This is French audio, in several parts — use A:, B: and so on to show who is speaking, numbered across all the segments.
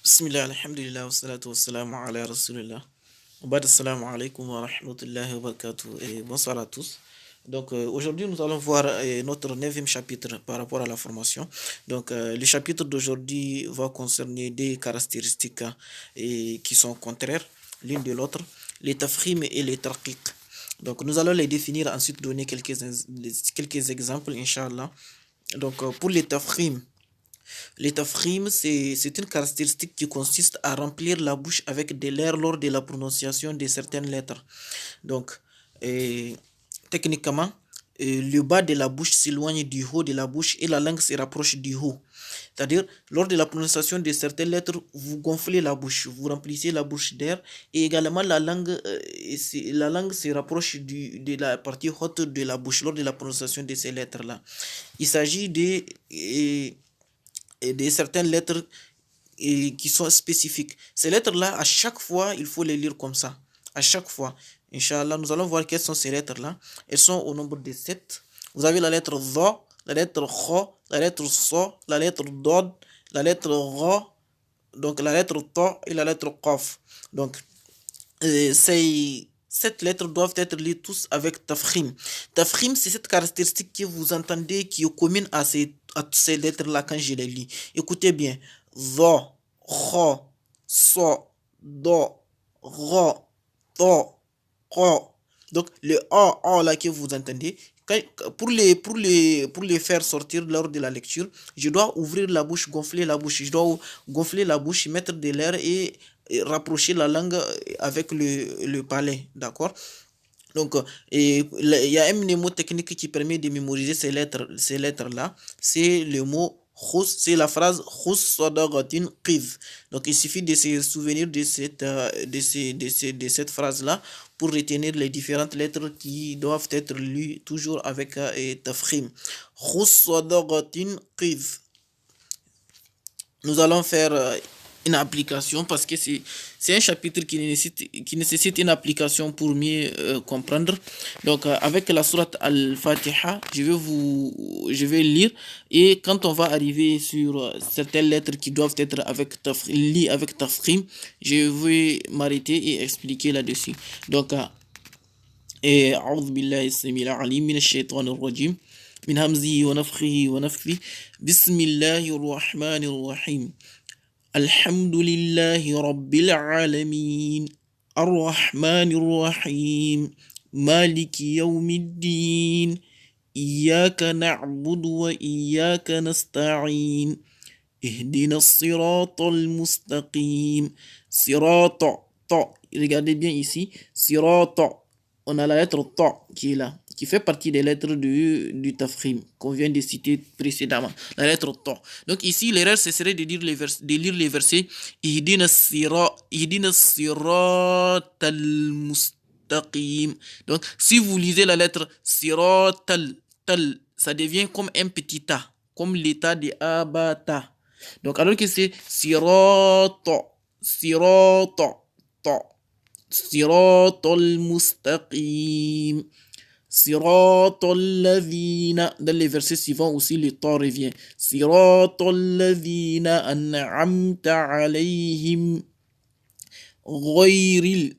A: Bismillah, alhamdulillah, wassalatu wassalamu ala rasulillah. Assalamu alaikum wa rahmatullahi wa barakatuh et bonsoir à tous. Aujourd'hui nous allons voir notre neuvième chapitre par rapport à la formation. Le chapitre d'aujourd'hui va concerner des caractéristiques qui sont contraires l'une de l'autre, les tafkhim et les tarqiq. Donc nous allons les définir, ensuite donner quelques exemples, Inch'Allah. Pour les tafkhim, c'est une caractéristique qui consiste à remplir la bouche avec de l'air lors de la prononciation de certaines lettres. Donc, euh, techniquement, le bas de la bouche s'éloigne du haut de la bouche et la langue se rapproche du haut. C'est-à-dire, lors de la prononciation de certaines lettres, vous gonflez la bouche, vous remplissez la bouche d'air et également la langue se rapproche de la partie haute de la bouche lors de la prononciation de ces lettres-là. Il s'agit de certaines lettres qui sont spécifiques. Ces lettres-là, à chaque fois, il faut les lire comme ça. À chaque fois. Inch'Allah, nous allons voir quelles sont ces lettres-là. Elles sont au nombre de 7. Vous avez la lettre Dha, la lettre Kha, la lettre So, la lettre Dod, la lettre Ra, donc la lettre Ta et la lettre Qaf. Donc, ces 7 lettres doivent être lues tous avec tafkhim. Tafkhim, c'est cette caractéristique que vous entendez qui est commune à ces lettres-là quand je les lis. Écoutez bien. Dha, Kha, So, Do, Ra, Ta, Qa. Donc, le A là que vous entendez, pour les faire sortir lors de la lecture, je dois ouvrir la bouche, gonfler la bouche. Je dois gonfler la bouche, mettre de l'air et rapprocher la langue avec le palais. D'accord? Donc, il y a un mnémotechnique qui permet de mémoriser ces lettres-là. C'est le mot khus, c'est la phrase khus sadaqatin qiz. Donc, il suffit de se souvenir de cette phrase-là pour retenir les différentes lettres qui doivent être lues toujours avec tafkhim. Khus sadaqatin qiz. Nous allons faire une application parce que c'est un chapitre qui nécessite une application pour mieux comprendre. Donc, avec la sourate Al-Fatiha, je vais lire et quand on va arriver sur certaines lettres qui doivent être liées avec tafkhim, je vais m'arrêter et expliquer là-dessus. Donc, أعوذ بالله السميع العليم من الشيطان الرجيم من همزه ونفخه ونفثه بسم الله الرحمن الرحيم الحمد لله رب العالمين الرحمن الرحيم مالك يوم الدين إياك نعبد وإياك نستعين اهدنا الصراط المستقيم صراط regardez bien ici صراط, on a la lettre Ta qui est là, qui fait partie des lettres du tafkhim qu'on vient de citer précédemment, la lettre Ta. Donc ici, l'erreur, ce serait de lire les versets Ihdina sirat al-mustaqim. Donc, si vous lisez la lettre sirat tal, ça devient comme un petit ta, comme l'état de abata. Donc, alors que c'est sirata, ta. صراط المستقيم صراط الذين. Dans les versets suivants aussi le temps revient. صراط الذين أنعمت عليهم غير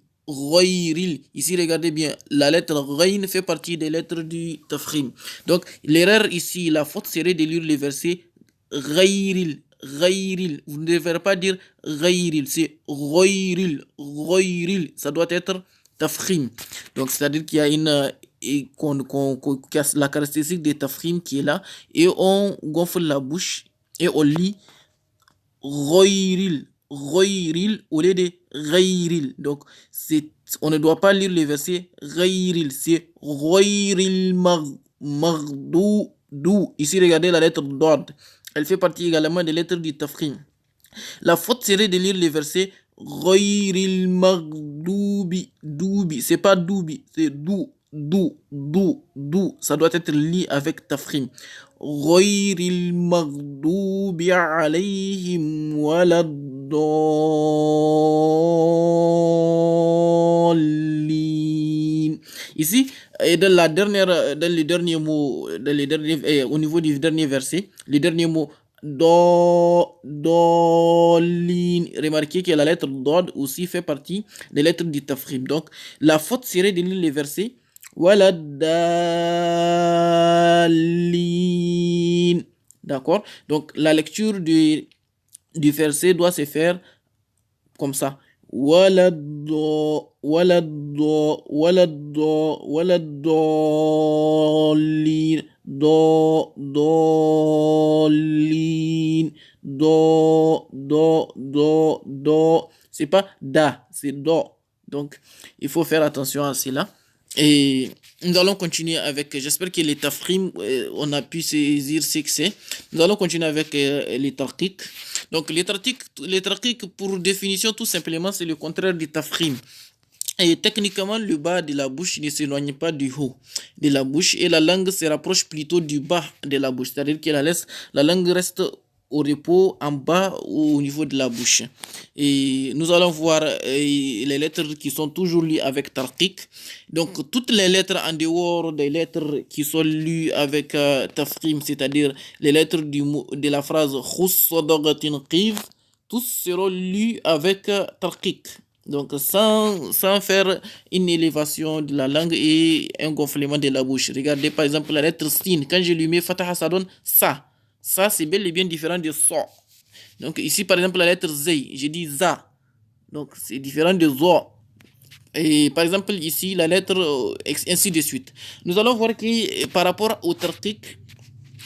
A: ici regardez bien, la lettre Ghain fait partie des lettres du tafkhim. Donc l'erreur ici, la faute serait de lire les versets Ghairil. Vous ne devrez pas dire Ghairil, c'est Ghairil. Ça doit être tafkhim. Donc c'est-à-dire qu'il y a la caractéristique des tafkhim qui est là et on gonfle la bouche et on lit Ghairil au lieu de Ghairil. Donc on ne doit pas lire les versets Ghairil, c'est Ghairil Maghdou. Ici regardez la lettre Dod. Elle fait partie également des lettres du tafkhim. La faute serait de lire les versets Ghayril Maghdubi. C'est pas Doubi, c'est Dou. Ça doit être lu avec tafkhim. Ghayril Maghdubi alayhim waladdallin. Ici, et dans le dernier mot, au niveau du dernier verset, le dernier mot Dolin. Remarquez que la lettre Dod aussi fait partie des lettres du tafrim. Donc, la faute serait de lire les versets. Wala dalin. D'accord? Donc, la lecture du verset doit se faire comme ça. Waladolin. Dolin. Do. C'est pas da, c'est do. Donc, il faut faire attention à cela. Et nous allons continuer avec, j'espère que les tafrim, on a pu saisir ce que c'est. Nous allons continuer avec les tarqiq. Donc les tarqiq, pour définition, tout simplement, c'est le contraire du tafrim. Et techniquement, le bas de la bouche ne s'éloigne pas du haut de la bouche et la langue se rapproche plutôt du bas de la bouche. C'est-à-dire que la langue reste au repos en bas ou au niveau de la bouche. Et nous allons voir les lettres qui sont toujours lues avec tarqiq. Donc toutes les lettres en dehors des lettres qui sont lues avec tafrim, c'est-à-dire les lettres de la phrase khus sadaqatin qiv, tous seront lus avec tarqiq. Donc sans faire une élévation de la langue et un gonflement de la bouche. Regardez par exemple la lettre sin. Quand je lui mets fataha, ça donne ça. Ça, c'est bel et bien différent de so. Donc ici, par exemple, la lettre Z, j'ai dit za. Donc c'est différent de zo. Et par exemple, ici, la lettre, ainsi de suite. Nous allons voir que par rapport au tarqiq,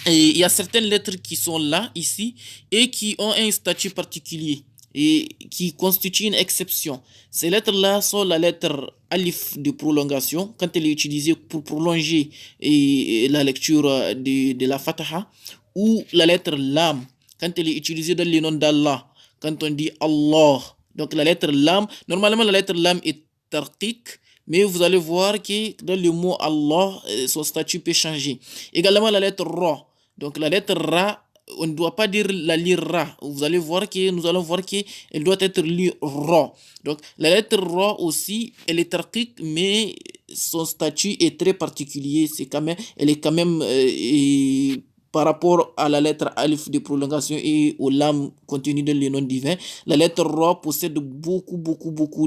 A: il y a certaines lettres qui sont là, ici, et qui ont un statut particulier et qui constituent une exception. Ces lettres-là sont la lettre alif de prolongation, quand elle est utilisée pour prolonger la lecture de la fataha, ou la lettre lam, quand elle est utilisée dans le nom d'Allah, quand on dit Allah. Donc la lettre lam, normalement la lettre lam est tarqiq, mais vous allez voir que dans le mot Allah, son statut peut changer. Également la lettre ra. Donc la lettre ra, on ne doit pas dire la lire ra. Nous allons voir qu'elle doit être lue ra. Donc la lettre ra aussi, elle est tarqiq, mais son statut est très particulier. Elle est quand même par rapport à la lettre alif de prolongation et au lam contenu dans le nom divin, la lettre ra possède beaucoup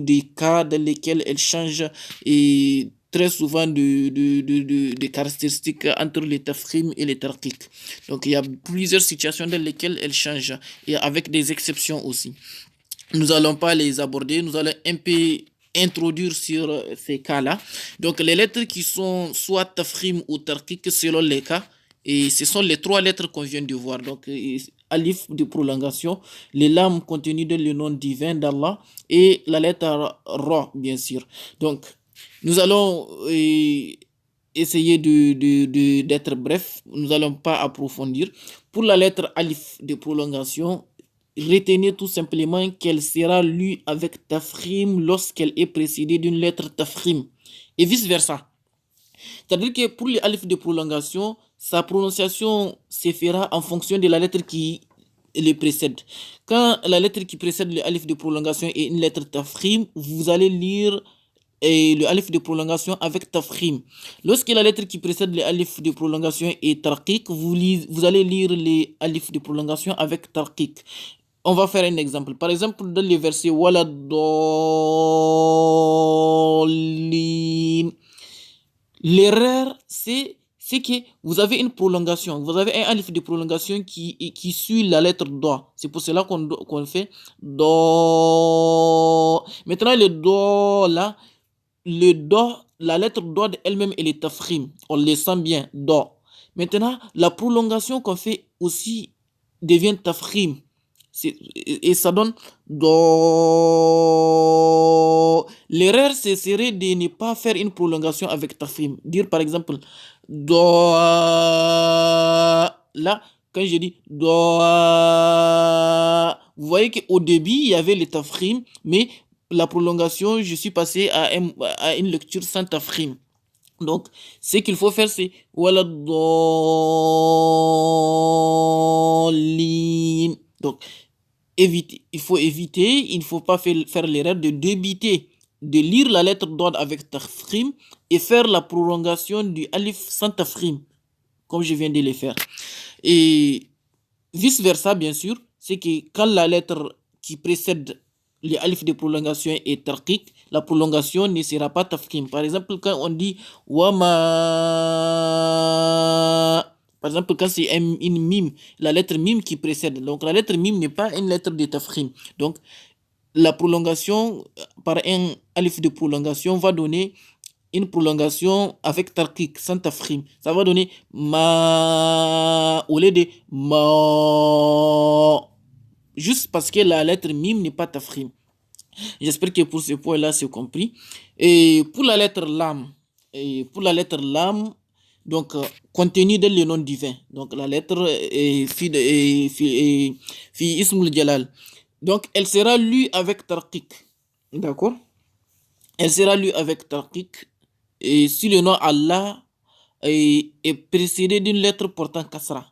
A: de cas dans lesquels elle change et très souvent de caractéristiques entre les tafrim et les tarqiq. Donc il y a plusieurs situations dans lesquelles elle change et avec des exceptions aussi. Nous n'allons pas les aborder, nous allons un peu introduire sur ces cas-là. Donc les lettres qui sont soit tafrim ou tarqiq selon les cas, et ce sont les trois lettres qu'on vient de voir. Donc alif de prolongation, les lames contenues dans le nom divin d'Allah et la lettre ra, bien sûr. Donc nous allons essayer d'être bref, nous n'allons pas approfondir. Pour la lettre alif de prolongation, retenez tout simplement qu'elle sera lue avec tafrim lorsqu'elle est précédée d'une lettre tafrim et vice versa. C'est-à-dire que pour les alif de prolongation, sa prononciation se fera en fonction de la lettre qui les précède. Quand la lettre qui précède le alif de prolongation est une lettre tafrim, vous allez lire le alif de prolongation avec tafrim. Lorsque la lettre qui précède le alif de prolongation est tarqiq, vous allez lire les alif de prolongation avec tarqiq. On va faire un exemple. Par exemple, dans le verset wala dolin, l'erreur c'est que vous avez une prolongation, vous avez un alif de prolongation qui suit la lettre do. C'est pour cela qu'on fait do. Maintenant le do là, la lettre do elle-même elle est tafrim, on le sent bien, do. Maintenant la prolongation qu'on fait aussi devient tafrim. Et ça donne do. L'erreur ce serait de ne pas faire une prolongation avec tafrim. Dire par exemple do. Là, quand je dis do, vous voyez qu'au début il y avait le tafrim, mais la prolongation, je suis passé à une lecture sans tafrim. Donc, ce qu'il faut faire, c'est wala dolin. Donc, il faut éviter, il ne faut pas faire l'erreur de débiter, de lire la lettre d'ordre avec tafrim et faire la prolongation du alif sans tafrim, comme je viens de le faire. Et Vice-versa, bien sûr, c'est que quand la lettre qui précède les alif de prolongation est tarqiq, la prolongation ne sera pas tafkhim. Par exemple, quand on dit wama, par exemple, quand c'est une mime, la lettre mime qui précède. Donc, la lettre mime n'est pas une lettre de tafkhim. Donc, la prolongation par un alif de prolongation va donner une prolongation avec tarqiq, sans tafkhim. Ça va donner ma au lieu de ma. Juste parce que la lettre mime n'est pas tafkhim. J'espère que pour ce point-là, c'est compris. Et pour la lettre lam, donc contenu dans le nom divin. Donc la lettre fi ismul jalal. Donc elle sera lue avec tarqiq. D'accord? Elle sera lue avec tarqiq. Et si le nom Allah est précédé d'une lettre portant kasra,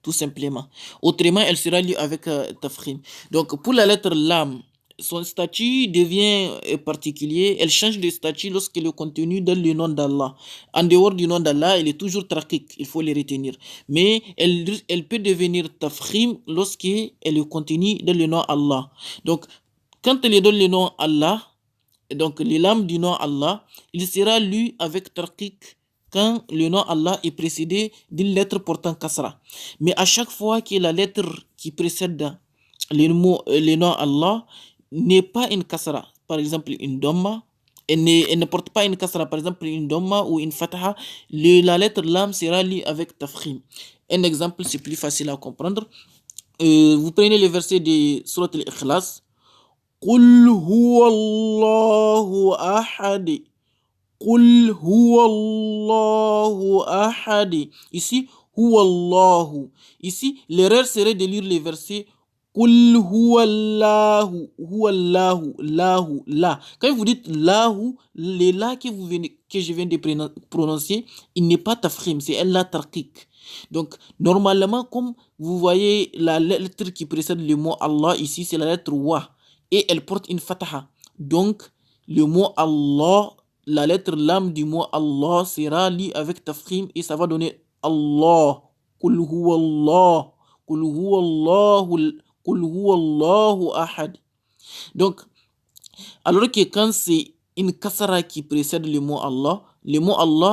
A: tout simplement. Autrement, elle sera lue avec tafkhim. Donc pour la lettre lam, son statut devient particulier. Elle change de statut lorsque le contenu dans le nom d'Allah. En dehors du nom d'Allah, elle est toujours tarqiq, il faut les retenir. Mais elle peut devenir tafkhim lorsque elle est contenue dans le nom Allah. Donc, quand elle est dans le nom Allah, donc les lames du nom Allah, il sera lu avec tarqiq quand le nom Allah est précédé d'une lettre portant kasra. Mais à chaque fois que la lettre qui précède le nom Allah n'est pas une kasra, par exemple une dhamma, elle ne porte pas une kasra, par exemple une dhamma ou une fataha, la lettre lam sera lue avec tafkhim. Un exemple, c'est plus facile à comprendre. Vous prenez le verset de Surat al-Ikhlas. قل هو الله أحد قل هو الله أحد. Ici, هو الله. Ici, l'erreur serait de lire les versets قل هو الله هو الله lahu la. Quand vous dites lahu, le la que je viens de prononcer, il n'est pas tafkhim, c'est un la tarqiq. Donc, normalement, comme vous voyez la lettre qui précède le mot Allah ici, c'est la lettre wa. Et elle porte une fataha. Donc, le mot Allah, la lettre lam du mot Allah sera lue avec tafkhim et ça va donner Allah. Qul huwa Allah. Qul huwa Allahu. Qul huwa Allahu ahad. Donc, alors que quand c'est une kasara qui précède le mot Allah,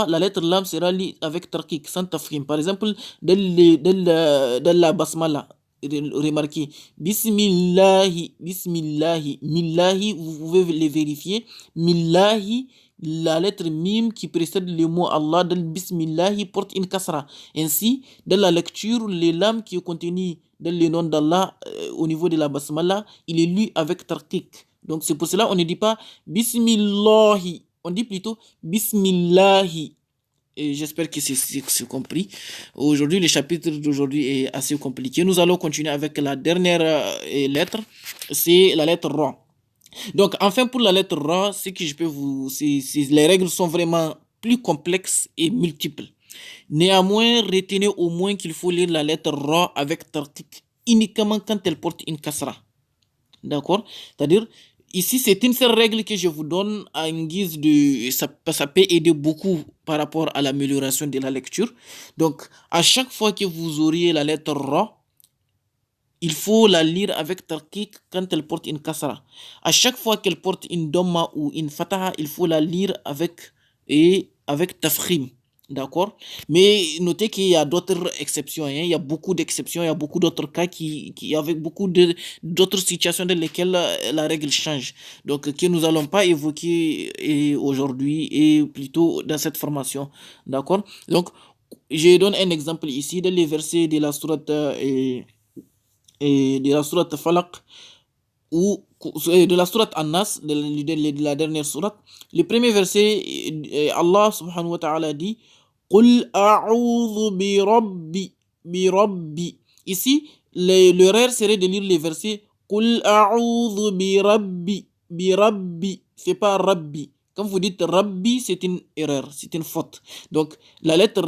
A: la lettre lam sera lue avec tarqiq, sans tafkhim. Par exemple, dans la basmala, remarquez, Bismillahi, Bismillahi, Millahi, vous pouvez les vérifier. Millahi, la lettre mim qui précède le mot Allah, dans Bismillahi porte une kasra. Ainsi, dans la lecture, les lames qui est contenu dans le nom d'Allah au niveau de la basmala, il est lu avec tarqiq. Donc c'est pour cela on ne dit pas Bismillahi, on dit plutôt Bismillahi. Et j'espère que c'est compris. Aujourd'hui, le chapitre d'aujourd'hui est assez compliqué. Nous allons continuer avec la dernière lettre. C'est la lettre Ra. Donc, enfin, pour la lettre Ra, ce que je peux les règles sont vraiment plus complexes et multiples. Néanmoins, retenez au moins qu'il faut lire la lettre Ra avec tarqiq uniquement quand elle porte une kasra. D'accord? C'est-à-dire, ici, c'est une seule règle que je vous donne en guise de... Ça peut aider beaucoup par rapport à l'amélioration de la lecture. Donc, à chaque fois que vous auriez la lettre Ra, il faut la lire avec tarqiq quand elle porte une kasra. À chaque fois qu'elle porte une dhamma ou une fataha, il faut la lire avec tafkhim. D'accord? Mais notez qu'il y a d'autres exceptions. Il y a beaucoup d'exceptions, il y a beaucoup d'autres cas avec beaucoup d'autres situations dans lesquelles la règle change. Donc, que nous n'allons pas évoquer aujourd'hui et plutôt dans cette formation. D'accord? Donc, je donne un exemple ici dans les versets de la sourate Falaq ou de la sourate An-Nas, de la dernière sourate. Le premier verset, Allah subhanahu wa ta'ala dit Qul a'udhu bi rabbi. Ici, l'erreur serait de lire les versets Qul a'udhu bi rabbi. C'est pas Rabbi. Quand vous dites Rabbi, c'est une erreur, c'est une faute. Donc, la lettre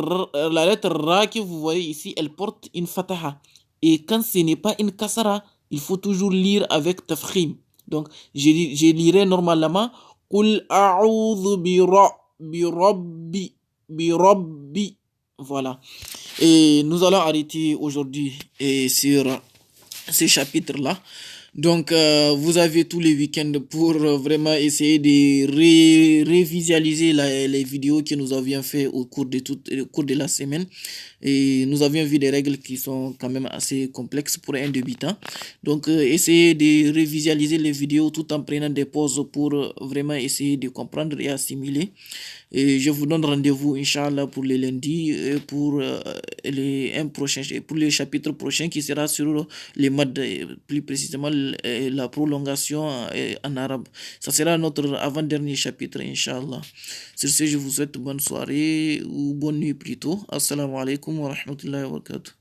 A: Ra que vous voyez ici, elle porte une fataha. Et quand ce n'est pas une kasara, il faut toujours lire avec tafkhim. Donc, je lirai normalement Qul a'udhu bi rabbi. Voilà. Et nous allons arrêter aujourd'hui sur ce chapitre-là. Donc, vous avez tous les week-ends pour vraiment essayer de révisualiser les vidéos que nous avions fait au cours de la semaine. Et nous avions vu des règles qui sont quand même assez complexes pour un débutant. Donc, essayez de révisualiser les vidéos tout en prenant des pauses pour vraiment essayer de comprendre et assimiler. Et je vous donne rendez-vous, Inch'Allah, pour les lundis, pour pour le chapitre prochain qui sera sur les maths, plus précisément la prolongation en arabe. Ça sera notre avant-dernier chapitre, Inch'Allah. Sur ce, je vous souhaite bonne soirée ou bonne nuit plutôt. Assalamu alaikum wa rahmatullahi wa barakatuh.